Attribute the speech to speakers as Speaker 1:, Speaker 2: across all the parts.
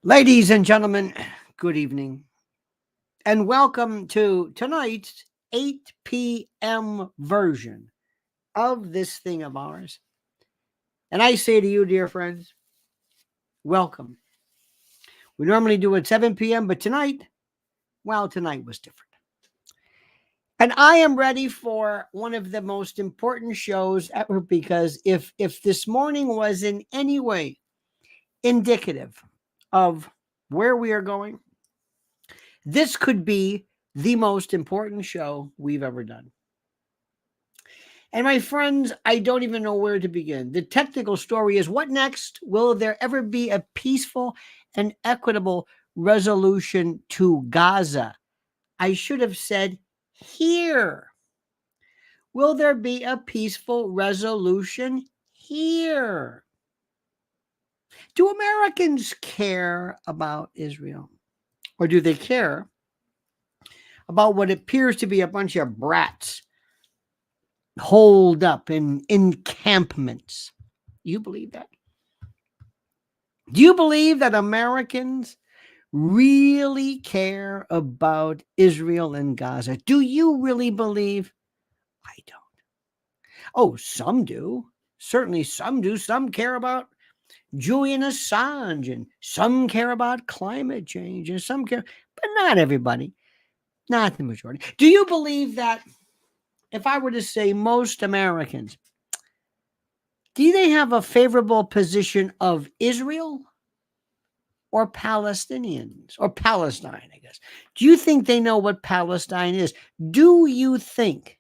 Speaker 1: Ladies and gentlemen, good evening, and welcome to tonight's 8 p.m. version of this thing of ours. And I say to you, dear friends, welcome. We normally do it 7 p.m., but tonight was different. And I am ready for one of the most important shows ever, because if this morning was in any way indicative of where we are going, this could be the most important show we've ever done. And my friends, I don't even know where to begin. The technical story is, what next? Will there ever be a peaceful and equitable resolution to Gaza? I should have said here. Will there be a peaceful resolution here? Do Americans care about Israel? Or do they care about what appears to be a bunch of brats holed up in encampments? You believe that? Do you believe that Americans really care about Israel and Gaza? Do you really believe? I don't. Oh, some do. Certainly some do. Some care about Julian Assange, and some care about climate change, and some care, but not everybody, not the majority. Do you believe that, if I were to say most Americans, do they have a favorable position of Israel or Palestinians or Palestine, I guess? Do you think they know what Palestine is? Do you think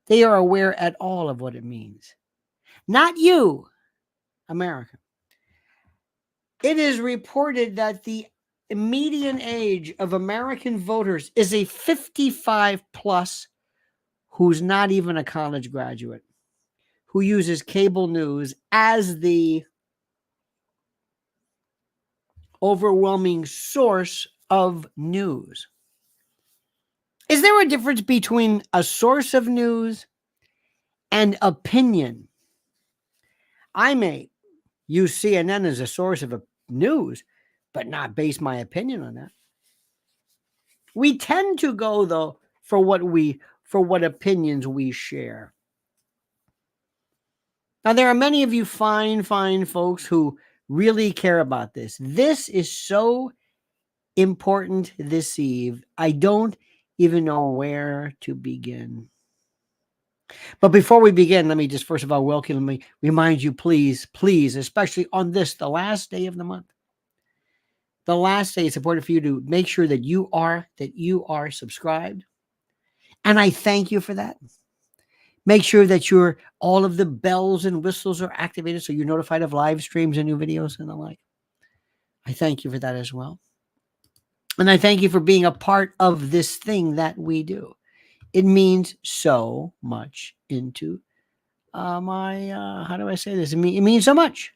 Speaker 1: they are aware at all of what it means? Not you, America. It is reported that the median age of American voters is a 55 plus who's not even a college graduate, who uses cable news as the overwhelming source of news. Is there a difference between a source of news and opinion? I may use CNN as a source of news, but not base my opinion on that. We tend to go, though, for what opinions we share. Now, there are many of you fine folks who really care about this. This is so important this eve. I don't even know where to begin. But before we begin, let me just first of all welcome me, remind you, please, especially on this, the last day of the month. The last day, it's important for you to make sure that you are subscribed. And I thank you for that. Make sure that all of the bells and whistles are activated so you're notified of live streams and new videos and the like. I thank you for that as well. And I thank you for being a part of this thing that we do. It means so much into how do I say this? It means so much.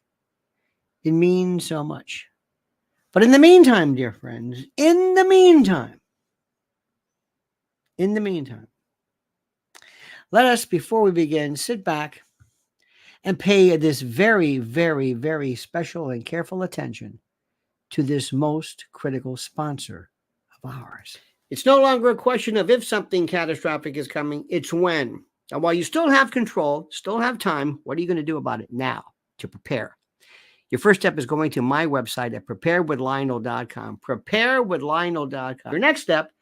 Speaker 1: It means so much. But in the meantime, dear friends, in the meantime, let us, before we begin, sit back and pay this very, very, very special and careful attention to this most critical sponsor of ours. It's no longer a question of if something catastrophic is coming, it's when. And while you still have control, still have time, what are you going to do about it now to prepare? Your first step is going to my website at preparewithlionel.com. Preparewithlionel.com. Your next step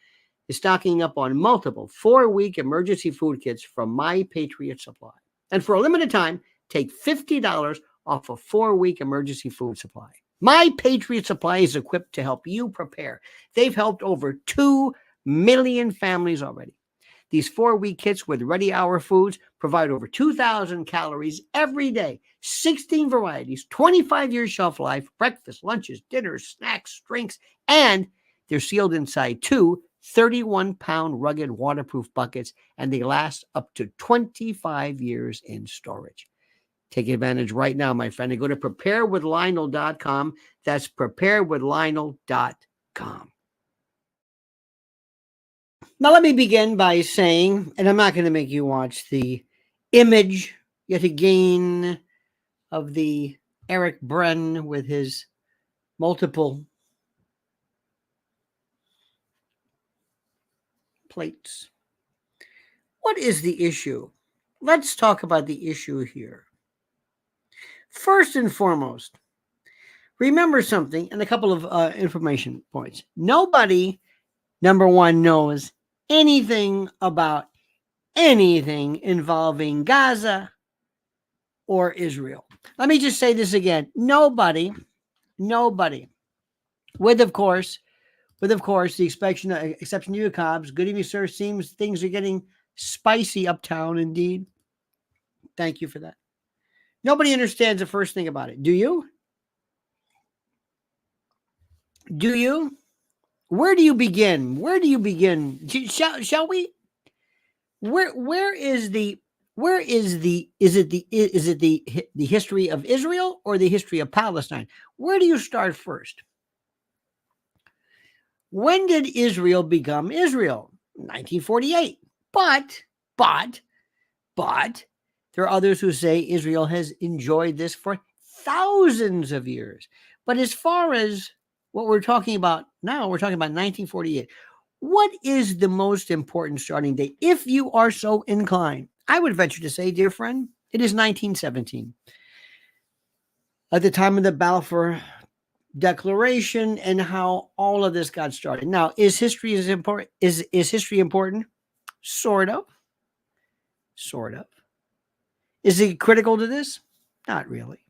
Speaker 1: is stocking up on multiple 4-week emergency food kits from My Patriot Supply. And for a limited time, take $50 off a 4-week emergency food supply. My Patriot Supply is equipped to help you prepare. They've helped over 2 million families already. These 4-week kits with ready hour foods provide over 2,000 calories every day, 16 varieties, 25 years shelf life, breakfast, lunches, dinners, snacks, drinks, and they're sealed inside 2 31-pound rugged waterproof buckets, and they last up to 25 years in storage. Take advantage right now, my friend, and go to preparewithlionel.com. That's preparewithlionel.com. Now, let me begin by saying, and I'm not going to make you watch the image yet again of the Eric Bren with his multiple plates. What is the issue? Let's talk about the issue here. First and foremost, remember something and a couple of information points. Nobody, number one, knows anything about anything involving Gaza or Israel. Let me just say this again. Nobody, with of course, the exception of you cobs. Good evening, sir. Seems things are getting spicy uptown indeed. Thank you for that. Nobody understands the first thing about it. Do you? Do you? Where do you begin? Where do you begin? Shall we? Where is the is it the history of Israel or the history of Palestine? Where do you start first? When did Israel become Israel? 1948. But there are others who say Israel has enjoyed this for thousands of years. But as far as what we're talking about now, we're talking about 1948. What is the most important starting date? If you are so inclined, I would venture to say, dear friend, it is 1917. At the time of the Balfour Declaration and how all of this got started. Now, is history important? Is history important? Sort of. Is it critical to this? Not really.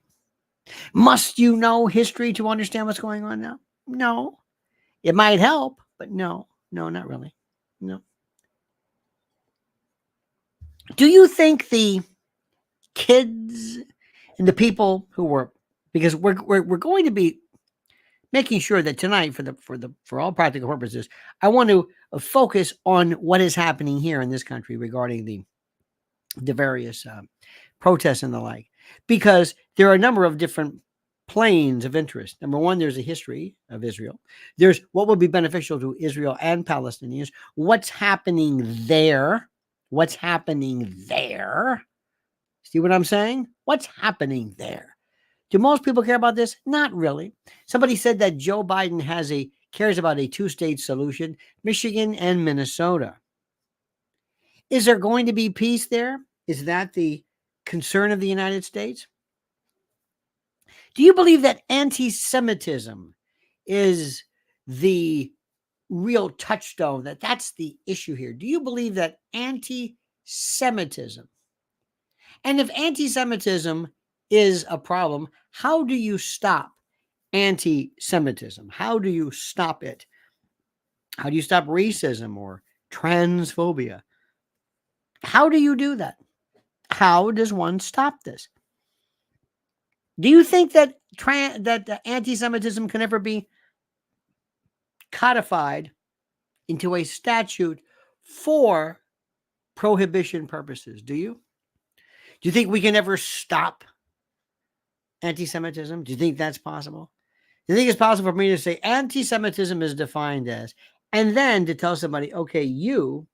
Speaker 1: Must you know history to understand what's going on now? No. It might help, but no, not really. No. Do you think the kids and the people who were, because we're going to be making sure that tonight, for all practical purposes, I want to focus on what is happening here in this country regarding the various protests and the like, because there are a number of different planes of interest. Number one, there's a history of Israel. There's what would be beneficial to Israel and Palestinians. What's happening there? See what I'm saying? What's happening there? Do most people care about this? Not really. Somebody said that Joe Biden cares about a two-state solution, Michigan and Minnesota. Is there going to be peace there? Is that the concern of the United States? Do you believe that anti-Semitism is the real touchstone, that's the issue here? Do you believe that anti-Semitism, and if anti-Semitism is a problem, how do you stop anti-Semitism? How do you stop it? How do you stop racism or transphobia? How do you do that? How does one stop this? Do you think that anti-Semitism can ever be codified into a statute for prohibition purposes? Do you? Do you think we can ever stop anti-Semitism? Do you think that's possible? Do you think it's possible for me to say anti-Semitism is defined as, and then to tell somebody, okay, you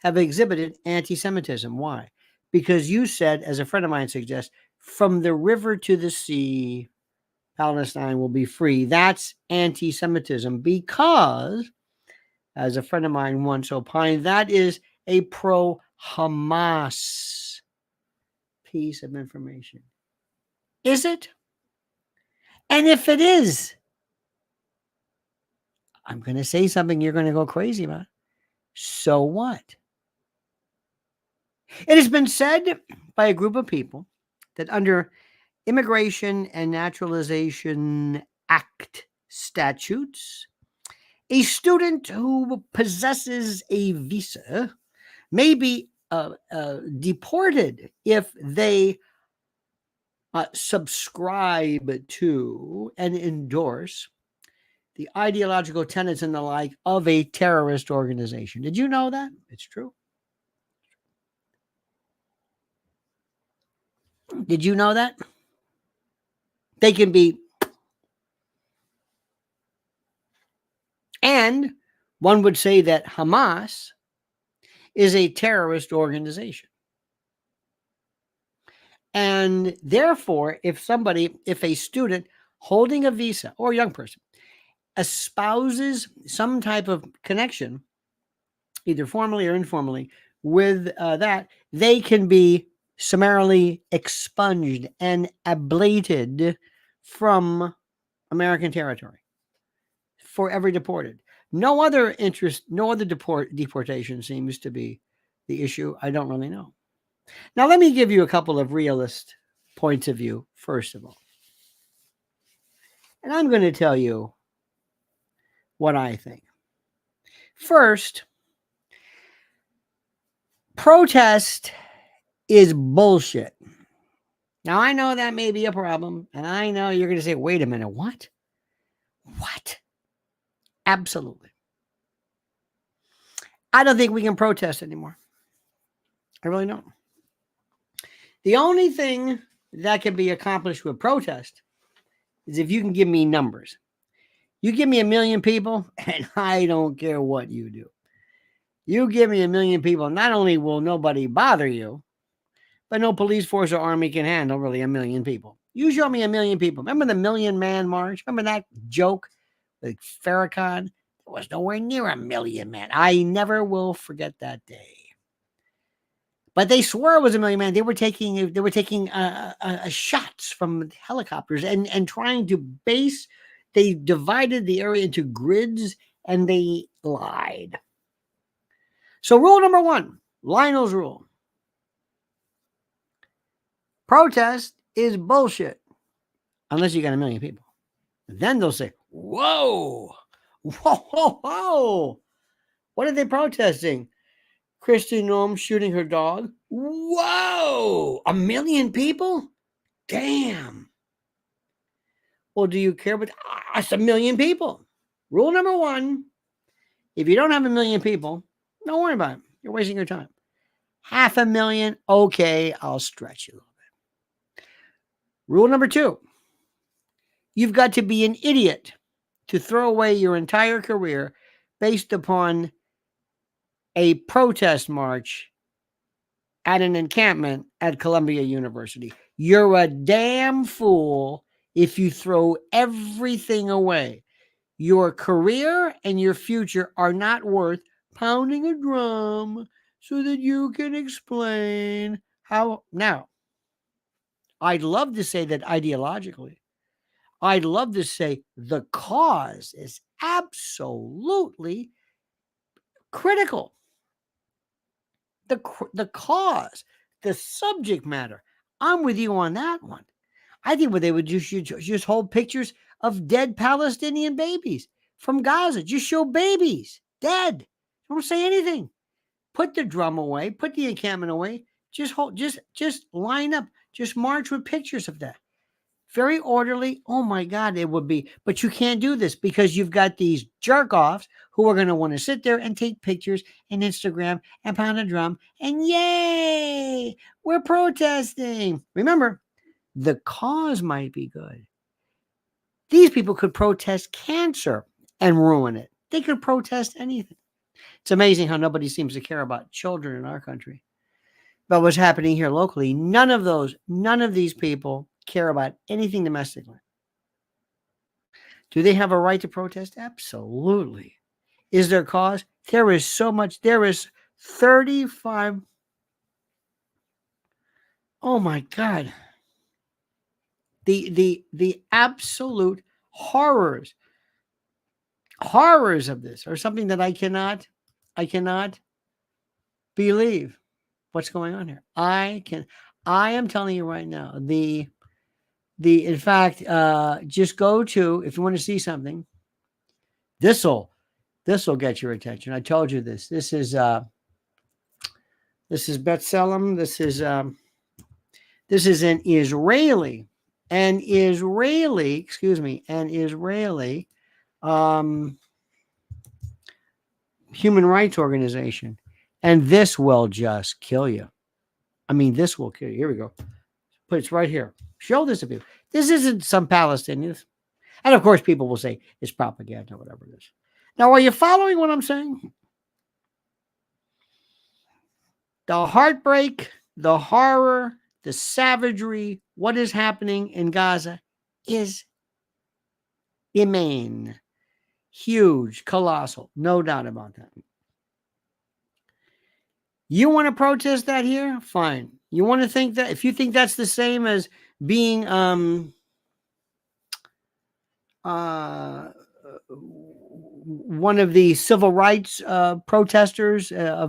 Speaker 1: have exhibited anti-Semitism. Why? Because you said, as a friend of mine suggests, from the river to the sea, Palestine will be free. That's anti-Semitism because, as a friend of mine once opined, that is a pro-Hamas piece of information. Is it? And if it is, I'm going to say something you're going to go crazy about. So what? It has been said by a group of people that under Immigration and Naturalization Act statutes, a student who possesses a visa may be deported if they subscribe to and endorse the ideological tenets and the like of a terrorist organization. Did you know that? It's true. Did you know that? They can be, and one would say that Hamas is a terrorist organization. And therefore, if a student holding a visa, or a young person, espouses some type of connection, either formally or informally, with that, they can be summarily expunged and ablated from American territory, forever deported. No other deportation seems to be the issue. I don't really know. Now, let me give you a couple of realist points of view, first of all. And I'm going to tell you what I think. First, protest is bullshit. Now, I know that may be a problem, and I know you're going to say, wait a minute, what? What? Absolutely. I don't think we can protest anymore. I really don't. The only thing that can be accomplished with protest is if you can give me numbers. You give me 1 million people, and I don't care what you do. You give me 1 million people, not only will nobody bother you, but no police force or army can handle really 1 million people. You show me 1 million people. Remember the Million Man March? Remember that joke with Farrakhan? There was nowhere near 1 million man. I never will forget that day. But they swore it was 1 million man. They were taking shots from helicopters and trying to base. They divided the area into grids and they lied. So rule number 1, Lionel's rule. Protest is bullshit unless you got 1 million people. Then they'll say, whoa, whoa, whoa, whoa. What are they protesting? Kristi Noem shooting her dog? Whoa, 1 million people? Damn. Well, do you care? But it's 1 million people. Rule number 1, if you don't have 1 million people, don't worry about it. You're wasting your time. 500,000, okay, I'll stretch you a little bit. Rule number 2, you've got to be an idiot to throw away your entire career based upon a protest march at an encampment at Columbia University. You're a damn fool if you throw everything away. Your career and your future are not worth pounding a drum so that you can explain how. Now, I'd love to say that ideologically. I'd love to say the cause is absolutely critical. The cause, the subject matter. I'm with you on that one. I think what they would do should just hold pictures of dead Palestinian babies from Gaza. Just show babies dead. Don't say anything. Put the drum away. Put the encampment away. Just line up. Just march with pictures of that. Very orderly. Oh my God, it would be. But you can't do this because you've got these jerk-offs who are going to want to sit there and take pictures and Instagram and pound a drum and yay, we're protesting. Remember, the cause might be good. These people could protest cancer and ruin it. They could protest anything. It's amazing how nobody seems to care about children in our country. But what's happening here locally, none of these people care about anything domestically. Do they have a right to protest? Absolutely. Is there cause? There is so much. There is 35. Oh my God. The absolute horrors of this are something that I cannot believe what's going on here. I am telling you right now, in fact, just go to, if you want to see something, this'll get your attention. I told you this. This is B'Tselem. This is an Israeli human rights organization, and this will just kill you. I mean, this will kill you. Here we go. But it's right here. Show this to people. This isn't some Palestinians. And of course, people will say it's propaganda, whatever it is. Now, are you following what I'm saying? The heartbreak, the horror, the savagery, what is happening in Gaza is Immense. Huge, colossal, no doubt about that. You want to protest that here? Fine. You want to think that, if you think that's the same as being one of the civil rights protesters yeah.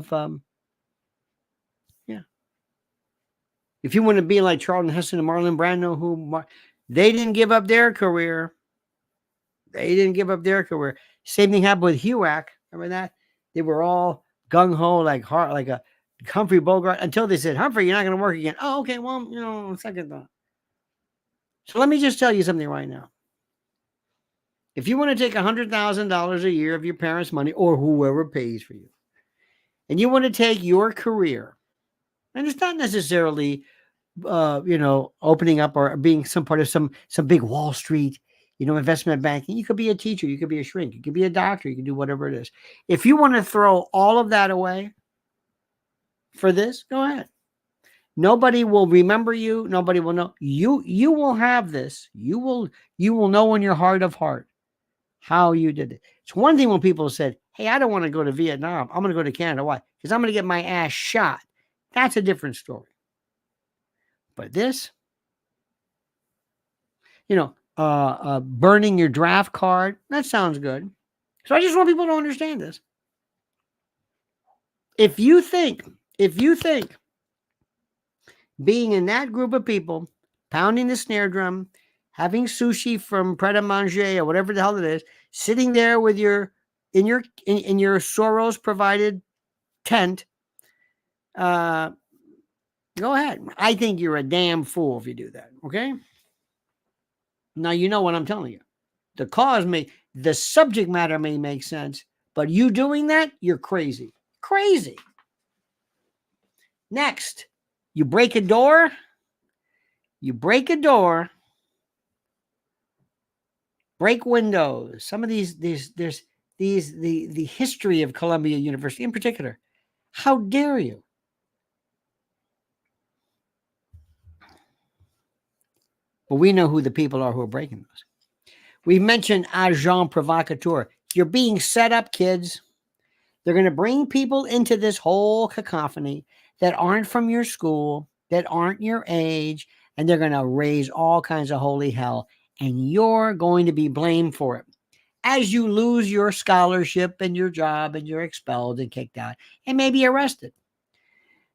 Speaker 1: If you want to be like Charlton Heston and Marlon Brando, they didn't give up their career. Same thing happened with HUAC. Remember that? They were all gung ho, like a Humphrey Bogart, until they said, Humphrey, you're not going to work again. Oh, okay. Well, second thought. So let me just tell you something right now. If you want to take $100,000 a year of your parents' money, or whoever pays for you, and you want to take your career, and it's not necessarily, opening up or being some part of some big Wall Street, investment banking. You could be a teacher, you could be a shrink, you could be a doctor, you can do whatever it is. If you want to throw all of that away for this, go ahead. Nobody will remember you. Nobody will know. You will have this. You will know in your heart of heart how you did it. It's one thing when people said, hey, I don't want to go to Vietnam. I'm going to go to Canada. Why? Because I'm going to get my ass shot. That's a different story. But this, burning your draft card, that sounds good. So I just want people to understand this. If you think being in that group of people, pounding the snare drum, having sushi from Pret a Manger or whatever the hell it is, sitting there with in your Soros provided tent, go ahead. I think you're a damn fool if you do that. Okay. Now you know what I'm telling you. The subject matter may make sense, but you doing that, you're crazy. Crazy. Next, you break a door. Break windows. Some of these, the history of Columbia University in particular. How dare you? But we know who the people are who are breaking those. We mentioned agent provocateur. You're being set up, kids. They're going to bring people into this whole cacophony that aren't from your school, that aren't your age, and they're going to raise all kinds of holy hell. And you're going to be blamed for it. As you lose your scholarship and your job and you're expelled and kicked out and maybe arrested.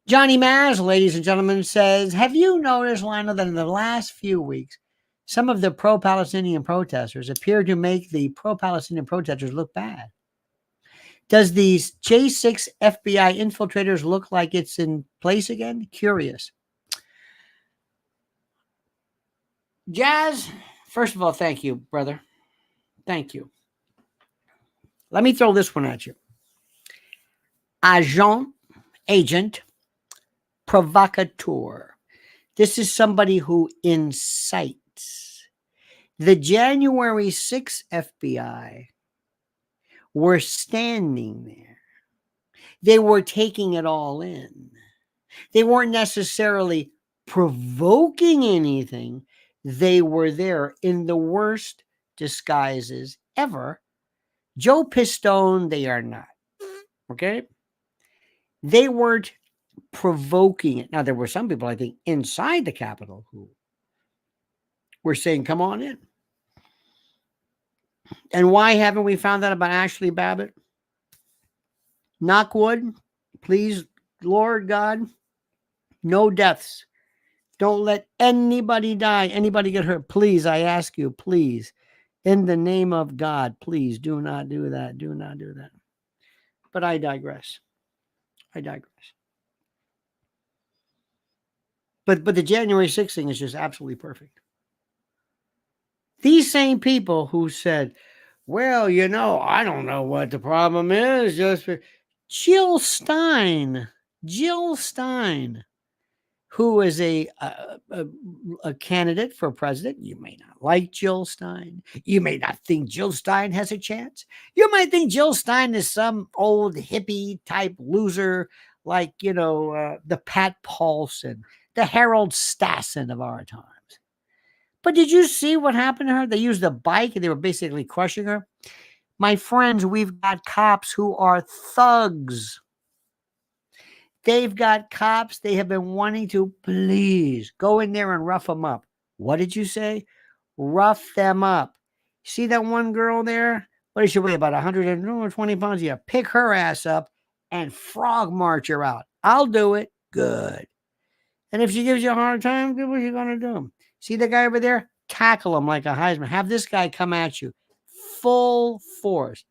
Speaker 1: Johnny Maz, ladies and gentlemen, says, have you noticed, Lionel, that in the last few weeks, some of the pro-Palestinian protesters appear to make the pro-Palestinian protesters look bad? Does these J6 FBI infiltrators look like it's in place again? Curious. Jazz, first of all, thank you, brother. Thank you. Let me throw this one at you. Agent, provocateur. This is somebody who incites. The January 6th FBI were standing there. They were taking it all in. They weren't necessarily provoking anything. They were there in the worst disguises ever. Joe Pistone, they are not. Okay? They weren't provoking it. Now, there were some people, I think, inside the Capitol who were saying, come on in. And why haven't we found that about Ashley Babbitt? Knock wood, please, Lord God, no deaths. Don't let anybody die, anybody get hurt. Please, I ask you, please, in the name of God, please do not do that. Do not do that. But I digress. But the January 6th thing is just absolutely perfect. These same people who said, well, I don't know what the problem is. Just Jill Stein, who is a candidate for president. You may not like Jill Stein. You may not think Jill Stein has a chance. You might think Jill Stein is some old hippie type loser like, the Pat Paulson, the Harold Stassen of our times. But did you see what happened to her? They used a bike and they were basically crushing her. My friends, we've got cops who are thugs. They've got cops. They have been wanting to please go in there and rough them up. What did you say? Rough them up. See that one girl there? What does she weigh? About 120 pounds? Yeah, pick her ass up and frog march her out. I'll do it. Good. And if she gives you a hard time, what are you going to do? See the guy over there? Tackle him like a Heisman. Have this guy come at you. Full force.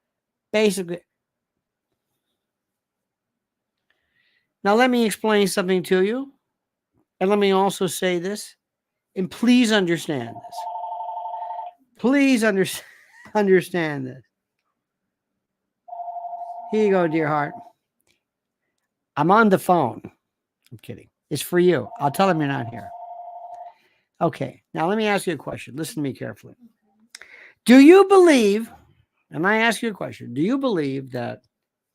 Speaker 1: Basically. Now, let me explain something to you. And let me also say this. And please understand this. Please understand this. Here you go, dear heart. I'm on the phone. I'm kidding. It's for you. I'll tell him you're not here. Okay. Now, let me ask you a question. Listen to me carefully. Do you believe, and I ask you a question, do you believe that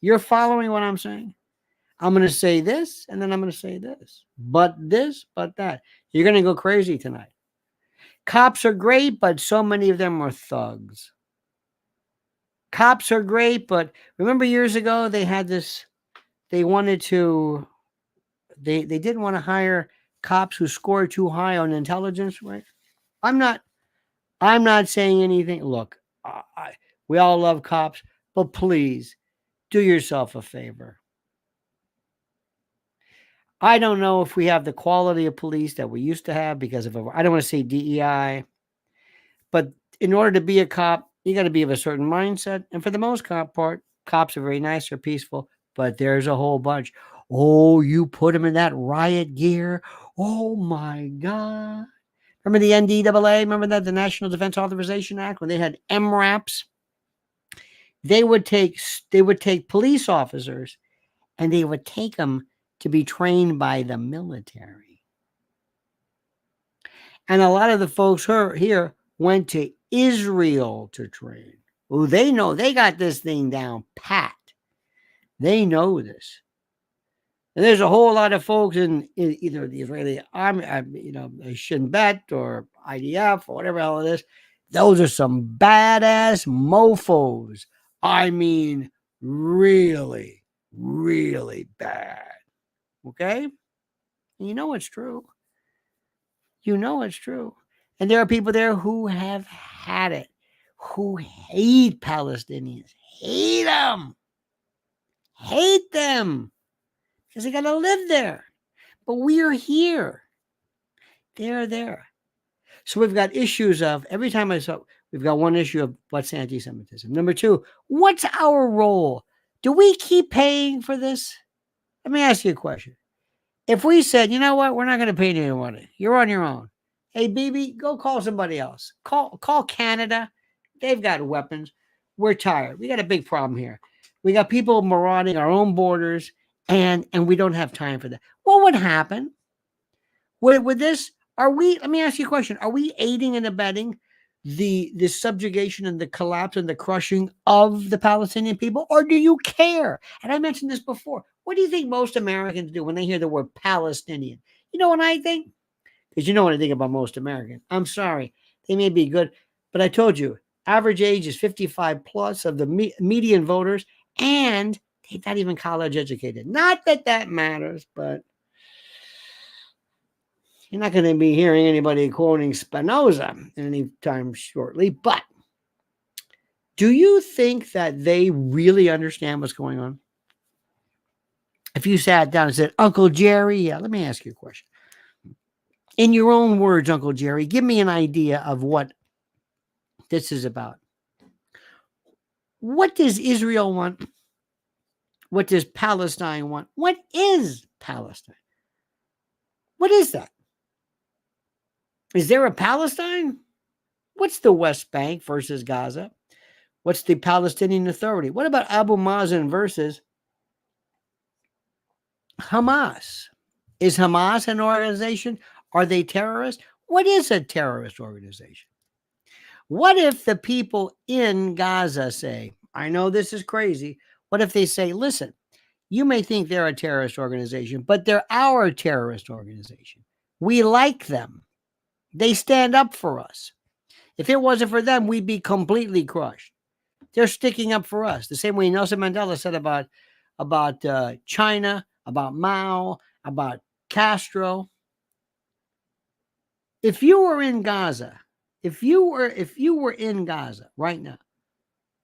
Speaker 1: you're following what I'm saying? I'm going to say this, and then I'm going to say this, but that. You're going to go crazy tonight. Cops are great, but so many of them are thugs. Cops are great, but remember years ago they had this, they didn't want to hire cops who scored too high on intelligence, right? I'm not saying anything. Look, we all love cops, but please do yourself a favor. I don't know if we have the quality of police that we used to have because of, I don't want to say DEI, but in order to be a cop, you got to be of a certain mindset. And for the most part, cops are very nice, they're peaceful, but there's a whole bunch. Oh, you put them in that riot gear. Oh my God. Remember the NDAA? Remember that? The National Defense Authorization Act, when they had MRAPs? They would take police officers and they would take them to be trained by the military. And a lot of the folks here went to Israel to train. Oh, they know, they got this thing down pat. They know this. And there's a whole lot of folks in either the Israeli army, Shin Bet or IDF or whatever hell it is. Those are some badass mofos. I mean, really, really bad. Okay? And you know it's true. You know it's true. And there are people there who have had it, who hate Palestinians, hate them, because they got to live there. But we are here. They're there. So we've got issues of, every time we've got one issue of what's anti-Semitism. Number two, what's our role? Do we keep paying for this? Let me ask you a question. If we said, you know what, we're not going to pay anyone, you're on your own. Hey, BB, go call somebody else. Call Canada. They've got weapons. We're tired. We got a big problem here. We got people marauding our own borders, and we don't have time for that. What would happen? With this, let me ask you a question. Are we aiding and abetting the subjugation and the collapse and the crushing of the Palestinian people? Or do you care? And I mentioned this before. What do you think most Americans do when they hear the word Palestinian? You know what I think? Because you know what I think about most Americans. I'm sorry. They may be good. But I told you, average age is 55 plus of the median voters. And they're not even college educated. Not that that matters, but you're not going to be hearing anybody quoting Spinoza anytime shortly. But do you think that they really understand what's going on? If you sat down and said, Uncle Jerry, yeah, let me ask you a question. In your own words, Uncle Jerry, give me an idea of what this is about. What does Israel want? What does Palestine want? What is Palestine? What is that? Is there a Palestine? What's the West Bank versus Gaza? What's the Palestinian Authority? What about Abu Mazen versus Hamas? Is Hamas an organization? Are they terrorists? What is a terrorist organization? What if the people in Gaza say, I know this is crazy. What if they say, listen, you may think they're a terrorist organization, but they're our terrorist organization. We like them. They stand up for us. If it wasn't for them, we'd be completely crushed. They're sticking up for us. The same way Nelson Mandela said about China, about Mao, about Castro. If you were in Gaza, if you were in Gaza right now,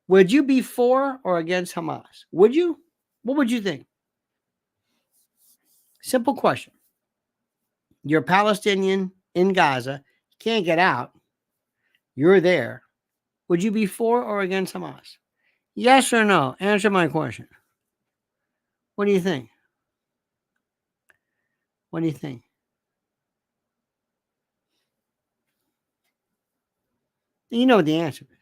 Speaker 1: would you be for or against Hamas? Would you? What would you think? Simple question. You're a Palestinian in Gaza, can't get out. You're there. Would you be for or against Hamas? Yes or no? Answer my question. What do you think? What do you think? You know what the answer is.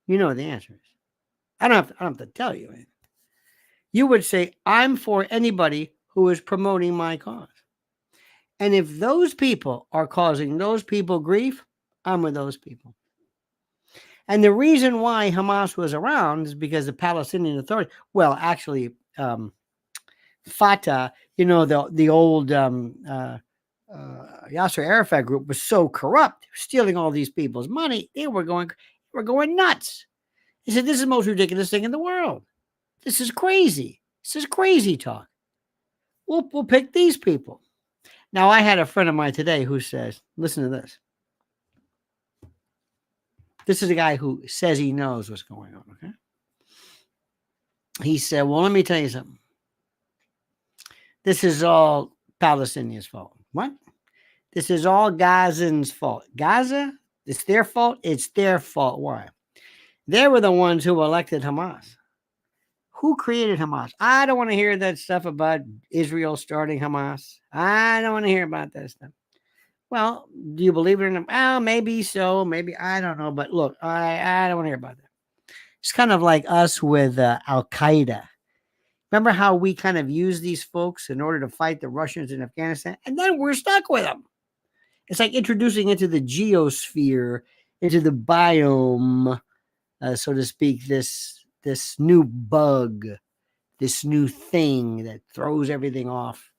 Speaker 1: You know what the answer is. I don't have to tell you. You would say, I'm for anybody who is promoting my cause. And if those people are causing those people grief, I'm with those people. And the reason why Hamas was around is because the Palestinian Authority, well, actually, Fatah, the old Yasser Arafat group was so corrupt, stealing all these people's money. They were going nuts. He said, this is the most ridiculous thing in the world. This is crazy. This is crazy talk. We'll pick these people. Now, I had a friend of mine today who says, listen to this. This is a guy who says he knows what's going on, okay? He said, well, let me tell you something. This is all Palestinians' fault. What? This is all Gazans' fault. Gaza? It's their fault? It's their fault. Why? They were the ones who elected Hamas. Who created Hamas? I don't want to hear that stuff about Israel starting Hamas. I don't want to hear about that stuff. Well, do you believe it or not? Well, maybe so. Maybe. I don't know. But look, I don't want to hear about that. It's kind of like us with Al-Qaeda. Remember how we kind of use these folks in order to fight the Russians in Afghanistan? And then we're stuck with them. It's like introducing into the geosphere, into the biome, so to speak, this new bug, this new thing that throws everything off.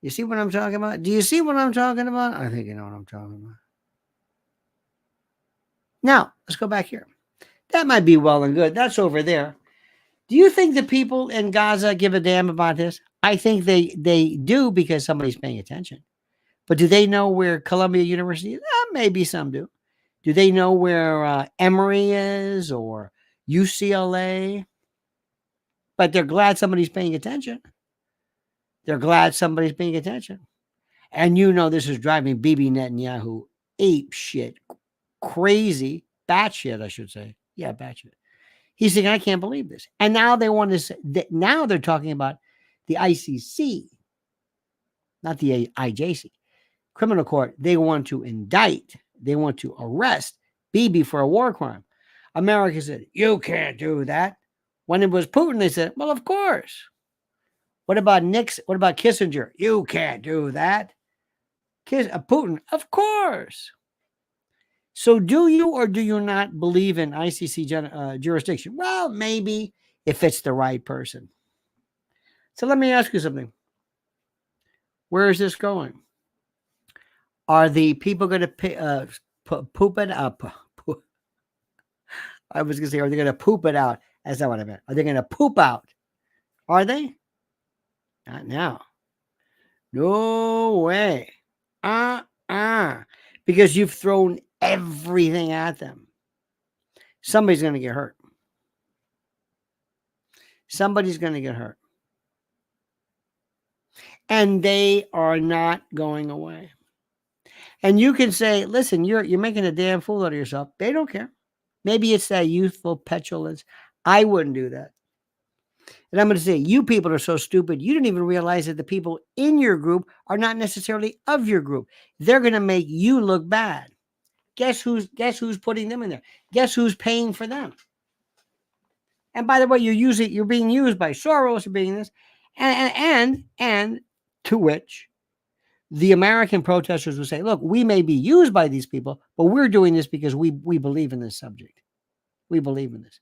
Speaker 1: You see what I'm talking about? Do you see what I'm talking about? I think you know what I'm talking about. Now, let's go back here. That might be well and good. That's over there. Do you think the people in Gaza give a damn about this? I think they do because somebody's paying attention. But do they know where Columbia University is? Maybe some do. Do they know where Emory is or UCLA? But they're glad somebody's paying attention. They're glad somebody's paying attention. And this is driving Bibi Netanyahu ape shit, crazy, batshit, I should say. Yeah, batshit. He's saying, I can't believe this. And now they want to say that now they're talking about the ICC, not the IJC, criminal court. They want to indict, they want to arrest Bibi for a war crime. America said, you can't do that. When it was Putin, they said, well, of course. What about Nixon? What about Kissinger? You can't do that. Putin, of course. So do you or do you not believe in ICC jurisdiction? Well, maybe if it's the right person. So let me ask you something. Where is this going? Are the people going to poop it up? I was going to say, are they going to poop it out? That's not what I meant. Are they going to poop out? Are they? Not now. No way. Because you've thrown everything at them. Somebody's going to get hurt. Somebody's going to get hurt. And they are not going away. And you can say, listen, you're making a damn fool out of yourself. They don't care. Maybe it's that youthful petulance. I wouldn't do that. And I'm going to say, you people are so stupid, you didn't even realize that the people in your group are not necessarily of your group. They're going to make you look bad. Guess who's putting them in there? Guess who's paying for them? And by the way, you're being used by Soros, you're being this, and to which the American protesters will say, look, we may be used by these people, but we're doing this because we believe in this subject. We believe in this.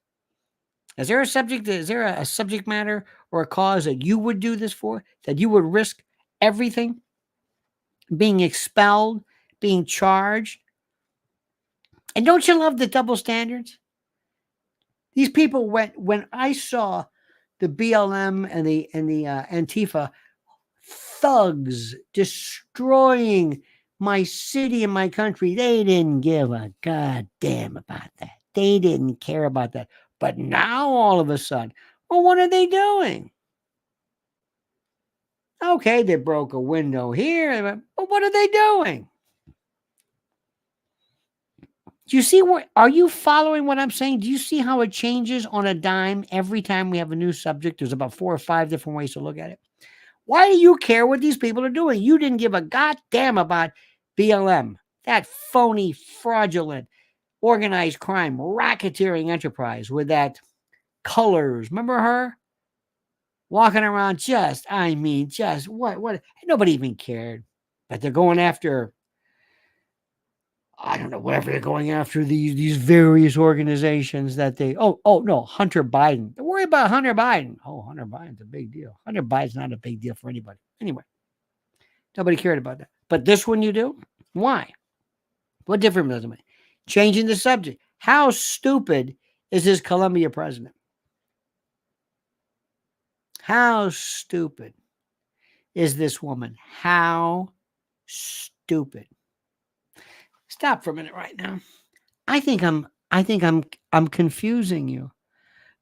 Speaker 1: Is there a subject matter or a cause that you would do this for, that you would risk everything being expelled, being charged. And don't you love the double standards? These people went, when I saw the BLM and the Antifa thugs destroying my city and my country, they didn't give a goddamn about that. They didn't care about that. But now all of a sudden, well, what are they doing? Okay, they broke a window here, but what are they doing? Do you see what? Are you following what I'm saying? Do you see how it changes on a dime every time we have a new subject? There's about 4 or 5 different ways to look at it. Why do you care what these people are doing? You didn't give a goddamn about BLM, that phony, fraudulent, organized crime, racketeering enterprise with that Colors. Remember her? Walking around just what? Nobody even cared. But they're going after, I don't know, whatever they're going after, these various organizations that they, no, Hunter Biden. Don't worry about Hunter Biden. Oh, Hunter Biden's a big deal. Hunter Biden's not a big deal for anybody. Anyway, nobody cared about that. But this one you do? Why? What difference does it make? Changing the subject. How stupid is this Colombia president? How stupid is this woman? How stupid. Stop for a minute right now. I think I'm confusing you,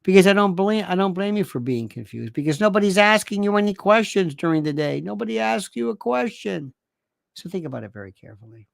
Speaker 1: because I don't blame you for being confused, because nobody's asking you any questions during the day. Nobody asks you a question. So think about it very carefully.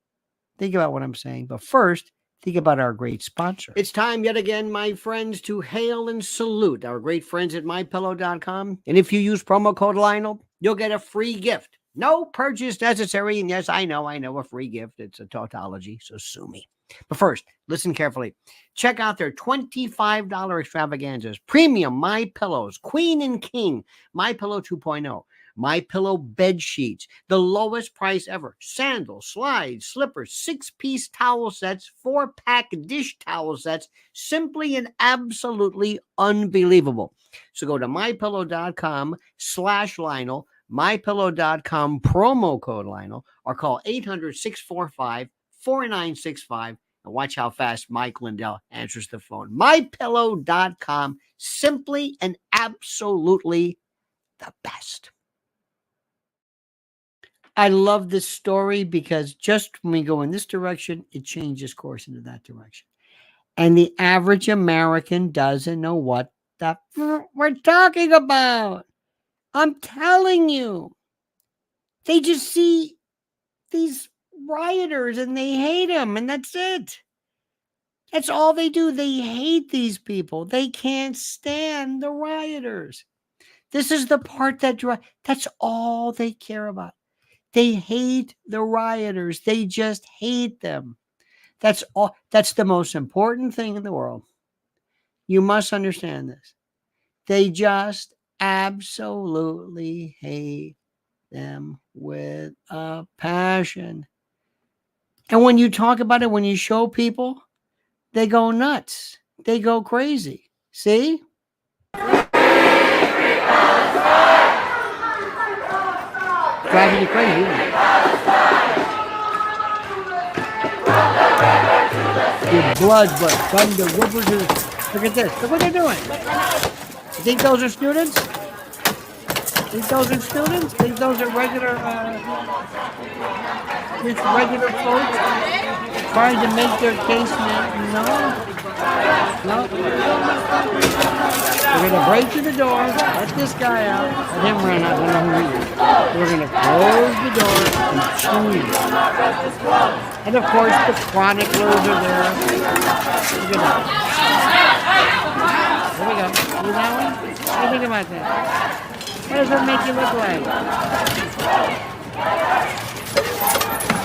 Speaker 1: Think about what I'm saying. But first, think about our great sponsor. It's time yet again, my friends, to hail and salute our great friends at mypillow.com. And if you use promo code Lionel, you'll get a free gift. No purchase necessary. And yes, I know a free gift. It's a tautology, so sue me. But first, listen carefully. Check out their $25 extravaganzas. Premium My Pillows, Queen and King, My Pillow 2.0. My Pillow bed sheets, the lowest price ever. Sandals, slides, slippers, 6-piece towel sets, 4-pack dish towel sets. Simply and absolutely unbelievable. So go to mypillow.com/Lionel, mypillow.com, promo code Lionel, or call 800-645-4965. And watch how fast Mike Lindell answers the phone. mypillow.com, simply and absolutely the best. I love this story because just when we go in this direction, it changes course into that direction. And the average American doesn't know what we're talking about. I'm telling you. They just see these rioters and they hate them, and that's it. That's all they do. They hate these people. They can't stand the rioters. This is the part that's all they care about. They hate the rioters. They just hate them. That's all. That's the most important thing in the world. You must understand this. They just absolutely hate them with a passion. And when you talk about it, when you show people, they go nuts. They go crazy. See? Driving you crazy, isn't it? Your blood, but thunder, whoopers. Look at this. Look what they're doing. You think those are students? Think those are students? Think those are regular folks trying to make their case? No. We're going to break through the door, let this guy out, let him run out. I don't know who he is. We're going to close the door and change. And of course, the chroniclers are there. Look at that. Here we go. See that one? What do you think about that? What does that make you look like?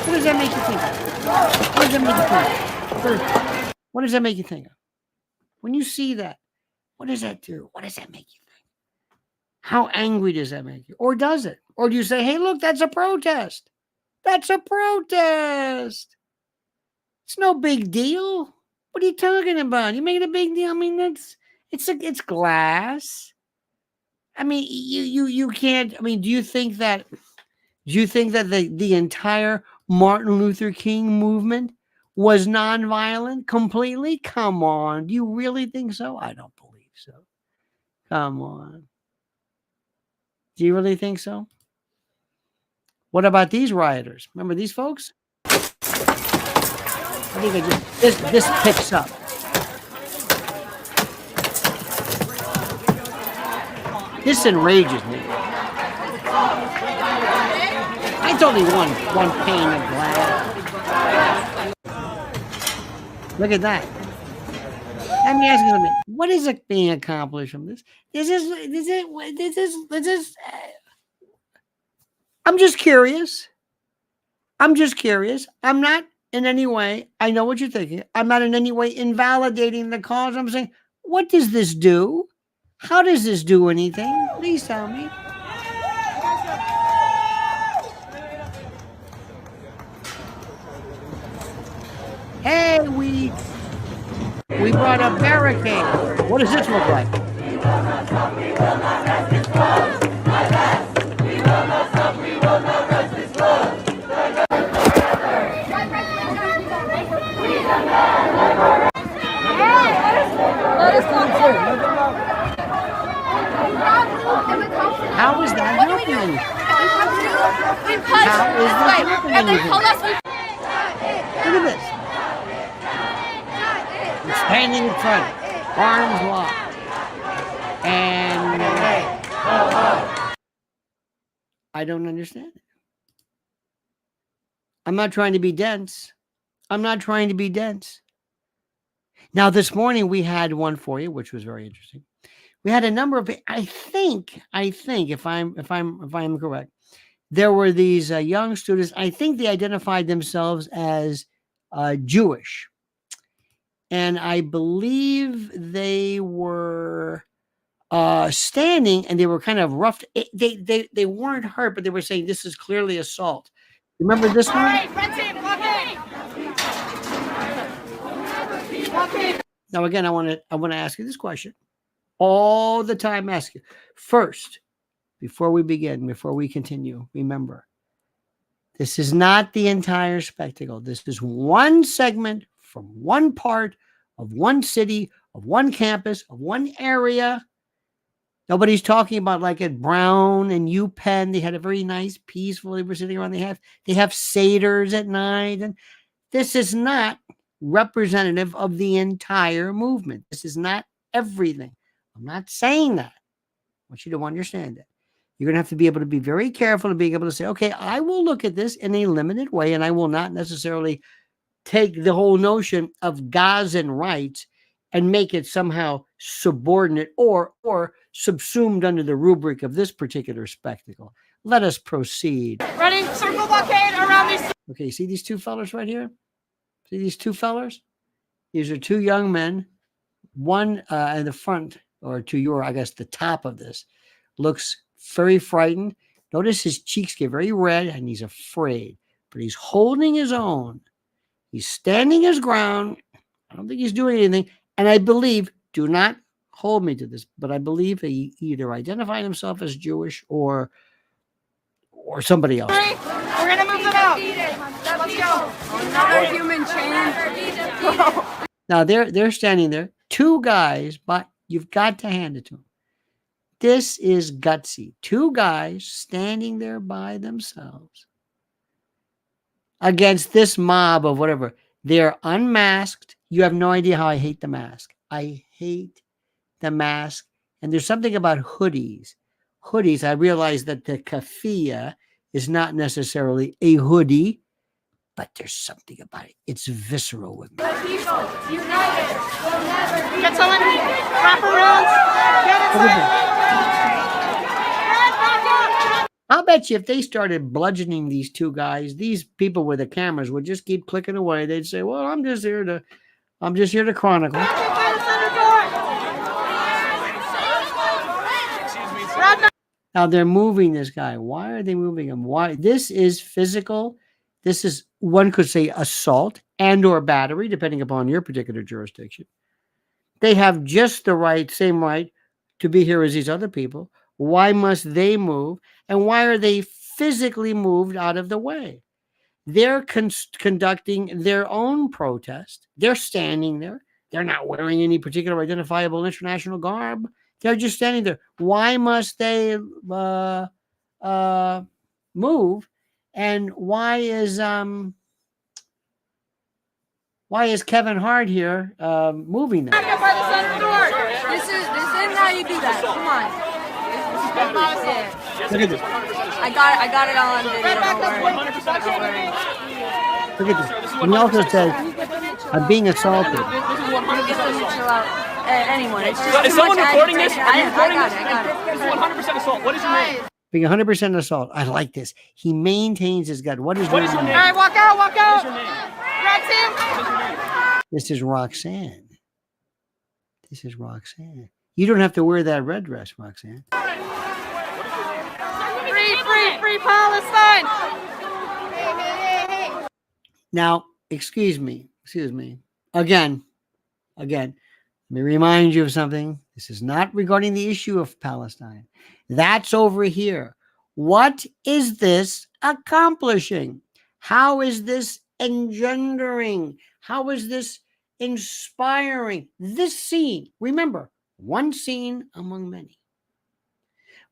Speaker 1: What does that make you think of? What does that make you think of? First, what does that make you think of? When you see that, what does that do? What does that make you think? How angry does that make you? Or does it? Or do you say, hey, look, that's a protest. That's a protest. It's no big deal. What are you talking about? You make it a big deal? I mean, it's glass. I mean, you can't. I mean, do you think that Do you think that the entire Martin Luther King movement was nonviolent completely? Come on. Do you really think so? I don't believe so. Come on. Do you really think so? What about these rioters? Remember these folks? I think this picks up. This enrages me. It's only one pane of glass. Look at that. Let me ask you something. What is being accomplished from this? This is. I'm just curious. I'm not in any way. I know what you're thinking. I'm not in any way invalidating the cause. I'm saying, what does this do? How does this do anything? Please tell me. Hey, we brought a barricade. What does this look like? How is that happening? How is this happening? Look at this. It's standing in front, arms locked, and I don't understand it. I'm not trying to be dense. Now, this morning we had one for you, which was very interesting. We had a number of, I think, if I'm correct, there were these young students. I think they identified themselves as Jewish, and I believe they were standing, and they were kind of roughed. They weren't hurt, but they were saying this is clearly assault. Remember this one? Now, again, I want to ask you this question all the time. Ask you first, before we begin, before we continue. Remember, this is not the entire spectacle. This is one segment from one part of one city, of one campus, of one area. Nobody's talking about like at Brown and UPenn. They had a very nice, peaceful. They were sitting around. They have seders at night, and this is not representative of the entire movement. This is not everything. I'm not saying that. I want you to understand that. You're going to have to be able to be very careful and being able to say, okay, I will look at this in a limited way, and I will not necessarily take the whole notion of Gazan rights and make it somehow subordinate or subsumed under the rubric of this particular spectacle. Let us proceed.
Speaker 2: Running circle blockade around these.
Speaker 1: Okay, see these two fellas right here? See these two fellas? These are two young men. One in the front, or to your, I guess, the top of this, looks very frightened. Notice his cheeks get very red, and he's afraid. But he's holding his own. He's standing his ground. I don't think he's doing anything. And I believe, do not hold me to this, but I believe he either identified himself as Jewish or somebody else.
Speaker 2: We're going to move them out. Let's go. Another human chain.
Speaker 1: Now, they're standing there. Two guys, but you've got to hand it to them. This is gutsy. Two guys standing there by themselves against this mob of whatever. They're unmasked. You have no idea how I hate the mask. I hate the mask. And there's something about hoodies. Hoodies, I realize that the keffiyeh is not necessarily a hoodie, but there's something about it. It's visceral with me.
Speaker 2: The people united will never. Get someone wrap around. Get it.
Speaker 1: I'll bet you if they started bludgeoning these two guys, these people with the cameras would just keep clicking away. They'd say, well, I'm just here to chronicle. Now they're moving this guy. Why are they moving him? Why? This is physical. This is, one could say, assault and or battery, depending upon your particular jurisdiction. They have just the same right to be here as these other people. Why must they move? And why are they physically moved out of the way. They're conducting their own protest. They're standing there. They're not wearing any particular identifiable international garb. They're just standing there. Why must they move? And why is Kevin Hart here moving them?
Speaker 3: This isn't how you do that. Come on. Yeah.
Speaker 1: Look at this.
Speaker 3: I got it all on video. Don't worry.
Speaker 1: Look at this. And he also says, I'm being assaulted.
Speaker 3: Get them to chill out. Anyone. It's just
Speaker 2: Is someone recording this? Are you recording this?
Speaker 3: I got it.
Speaker 2: This is 100% assault. What is your name?
Speaker 1: Being 100% assault. I like this. He maintains his gut. What is your name?
Speaker 2: All
Speaker 3: right, walk out.
Speaker 2: What is your name?
Speaker 3: Roxanne.
Speaker 1: This is Roxanne. This is Roxanne. You don't have to wear that red dress, Roxanne.
Speaker 3: Free Palestine.
Speaker 1: Now, excuse me. Again, let me remind you of something. This is not regarding the issue of Palestine. That's over here. What is this accomplishing? How is this engendering? How is this inspiring? This scene, remember, one scene among many.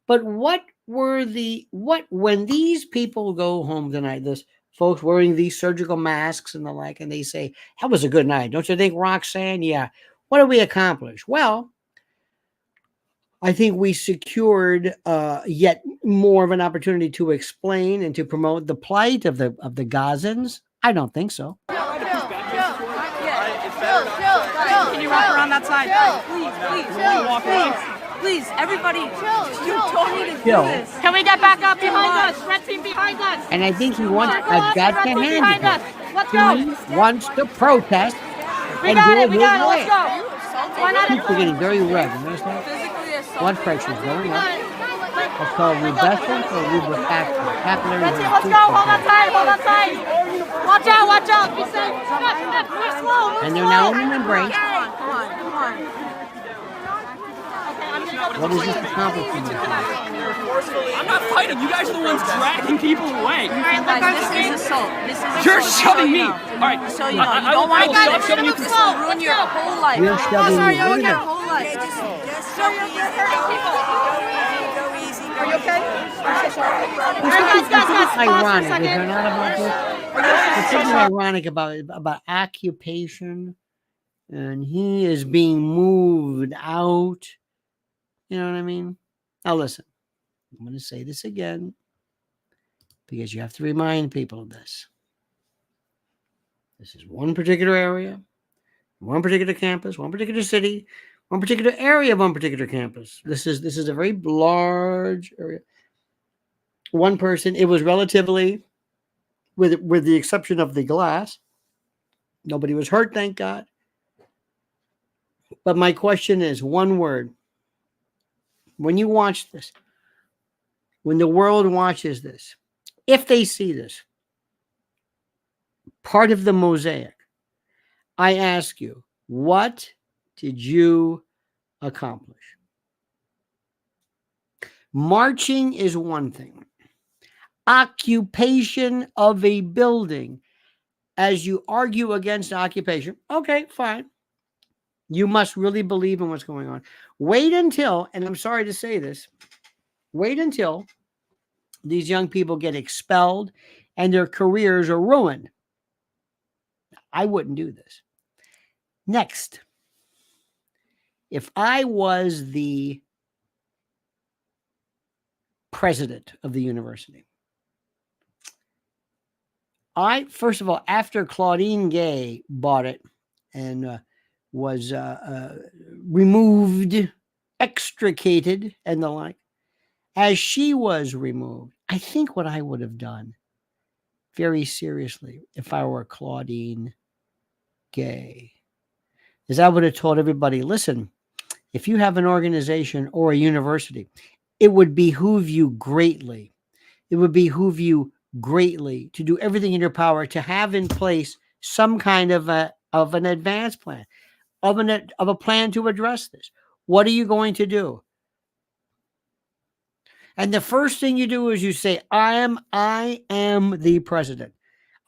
Speaker 1: But when these people go home tonight, this folks wearing these surgical masks and the like, and they say, that was a good night. Don't you think, Roxanne? Yeah. What did we accomplish? Well, I think we secured yet more of an opportunity to explain and to promote the plight of the Gazans. I don't think so.
Speaker 3: Chill.
Speaker 2: Can you wrap around that side?
Speaker 3: Please, everybody, you don't need to do
Speaker 1: Chill.
Speaker 3: this.
Speaker 2: Can we get back up behind us? Red team behind us.
Speaker 1: And I think he wants, I've got to hand
Speaker 2: Behind us.
Speaker 1: it.
Speaker 2: Let's go.
Speaker 1: He wants to protest.
Speaker 2: We
Speaker 1: and
Speaker 2: got
Speaker 1: do
Speaker 2: it. We
Speaker 1: his
Speaker 2: got it.
Speaker 1: way.
Speaker 2: Let's go. One at a
Speaker 1: People are getting very red. You notice that?
Speaker 3: Physically assault.
Speaker 1: Blood pressure is going up. It's called rubescent or rubefactor. Capillary
Speaker 2: Red team, let's go. Hold on tight. Watch out. Be safe. We're slow.
Speaker 1: And they're now in an embrace.
Speaker 3: Come on.
Speaker 1: What is this accomplishing?
Speaker 2: I'm not fighting. You guys are the ones dragging people away.
Speaker 3: Guys, this is assault.
Speaker 2: You're shoving me. All right.
Speaker 3: So you know, you don't want to
Speaker 2: stop shoving you.
Speaker 3: This will ruin your whole life.
Speaker 1: You're shoving me. Look at
Speaker 3: Your
Speaker 1: that.
Speaker 3: whole life.
Speaker 2: Are you okay?
Speaker 1: It's ironic, is there not, about this? It's something ironic about occupation, and he is being moved out. You know what I mean? Now listen, I'm going to say this again because you have to remind people of this. This is one particular area, one particular campus, one particular city, one particular area of one particular campus. This is a very large area. One person, it was relatively, with the exception of the glass, nobody was hurt, thank God. But my question is one word. When you watch this, when the world watches this, if they see this, part of the mosaic, I ask you, what did you accomplish? Marching is one thing. Occupation of a building, as you argue against occupation, okay, fine. You must really believe in what's going on. Wait until, and I'm sorry to say this, wait until these young people get expelled and their careers are ruined. I wouldn't do this. Next, if I was the president of the university, first of all, after Claudine Gay bought it and was removed, extricated, and the like, as she was removed, I think what I would have done very seriously if I were Claudine Gay is I would have told everybody, listen, if you have an organization or a university, it would behoove you greatly. It would behoove you greatly to do everything in your power to have in place some kind of an advanced plan, of a plan to address this. What are you going to do? And the first thing you do is you say, I am the president.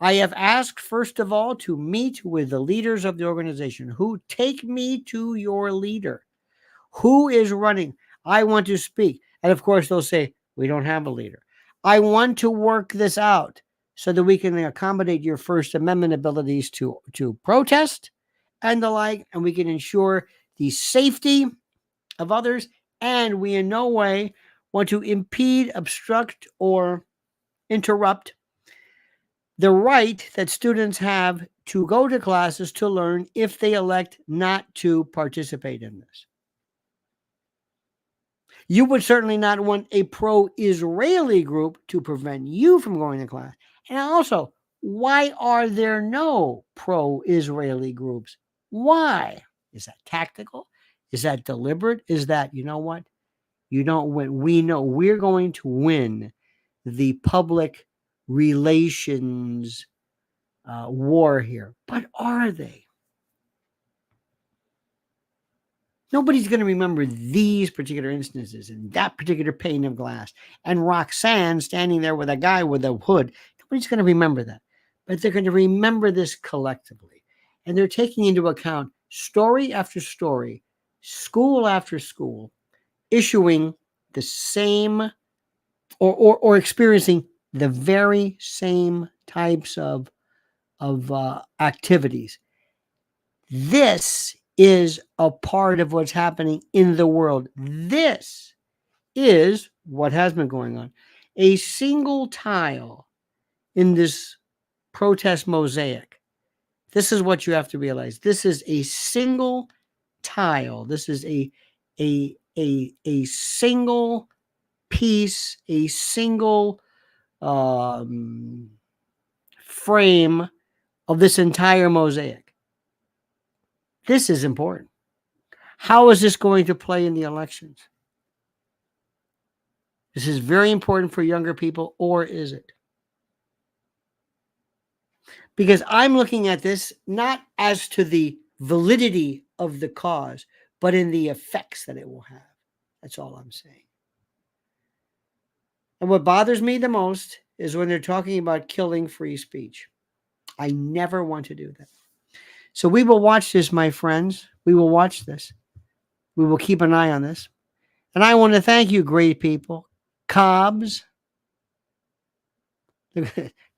Speaker 1: I have asked, first of all, to meet with the leaders of the organization who take me to your leader. Who is running? I want to speak. And of course, they'll say, we don't have a leader. I want to work this out so that we can accommodate your First Amendment abilities to protest and the like, and we can ensure the safety of others. And we in no way want to impede, obstruct, or interrupt the right that students have to go to classes to learn if they elect not to participate in this. You would certainly not want a pro-Israeli group to prevent you from going to class. And also, why are there no pro-Israeli groups? Why? Is that tactical? Is that deliberate? Is that, you know what? You don't win. We know we're going to win the public relations war here. But are they? Nobody's going to remember these particular instances and that particular pane of glass and Roxanne standing there with a guy with a hood. Nobody's going to remember that. But they're going to remember this collectively. And they're taking into account story after story, school after school, issuing the same or experiencing the very same types of activities. This is a part of what's happening in the world. This is what has been going on. A single tile in this protest mosaic. This is what you have to realize. This is a single tile. This is a single piece, a single frame of this entire mosaic. This is important. How is this going to play in the elections? This is very important for younger people, or is it? Because I'm looking at this not as to the validity of the cause, but in the effects that it will have. That's all I'm saying. And what bothers me the most is when they're talking about killing free speech. I never want to do that. So we will watch this, my friends. We will watch this. We will keep an eye on this. And I want to thank you, great people. Cobbs.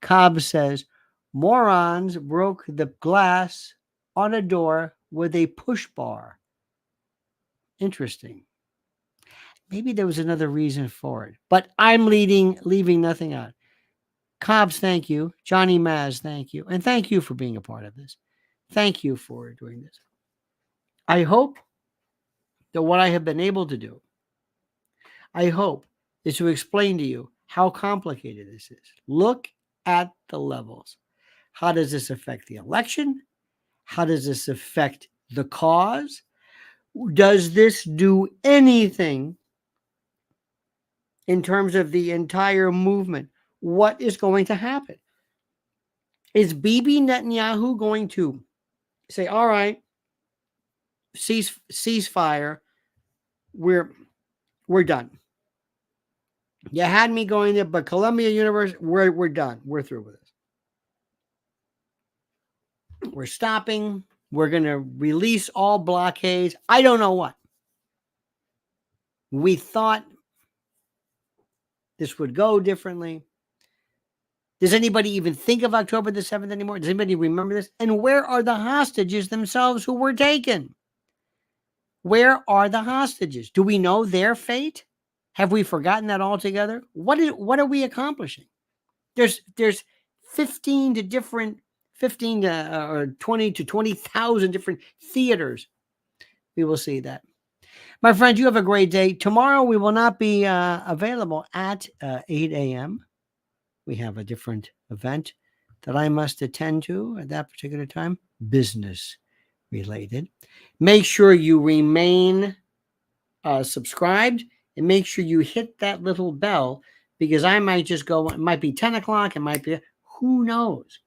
Speaker 1: Cobbs says, morons broke the glass on a door with a push bar. Interesting. Maybe there was another reason for it, but I'm leaving nothing out. Cobbs, thank you. Johnny Maz, thank you. And thank you for being a part of this. Thank you for doing this. I hope that what I have been able to do, I hope, is to explain to you how complicated this is. Look at the levels. How does this affect the election? How does this affect the cause? Does this do anything in terms of the entire movement? What is going to happen? Is Bibi Netanyahu going to say, all right, ceasefire, we're done. You had me going there, but Columbia University, we're done. We're through with this. We're stopping. We're going to release all blockades. I don't know what. We thought this would go differently. Does anybody even think of October the 7th anymore? Does anybody remember this? And where are the hostages themselves who were taken? Where are the hostages? Do we know their fate? Have we forgotten that altogether? What are we accomplishing? There's 15 to 20 to 20,000 different theaters. We will see that. My friends, you have a great day. Tomorrow we will not be available at 8 a.m. We have a different event that I must attend to at that particular time, business related. Make sure you remain subscribed and make sure you hit that little bell, because I might just go, it might be 10 o'clock, it might be, who knows?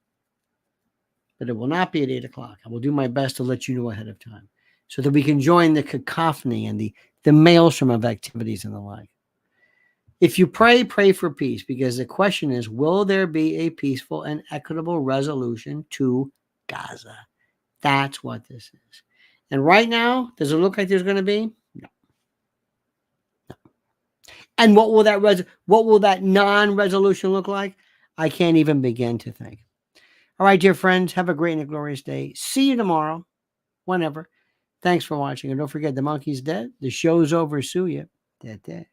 Speaker 1: But it will not be at 8 o'clock. I will do my best to let you know ahead of time so that we can join the cacophony and the maelstrom of activities and the like. If you pray, pray for peace, because the question is, will there be a peaceful and equitable resolution to Gaza? That's what this is. And right now, does it look like there's going to be? No. And what will that non-resolution look like? I can't even begin to think. All right, dear friends, have a great and a glorious day. See you tomorrow, whenever. Thanks for watching. And don't forget, the monkey's dead. The show's over. Sue you. Dead.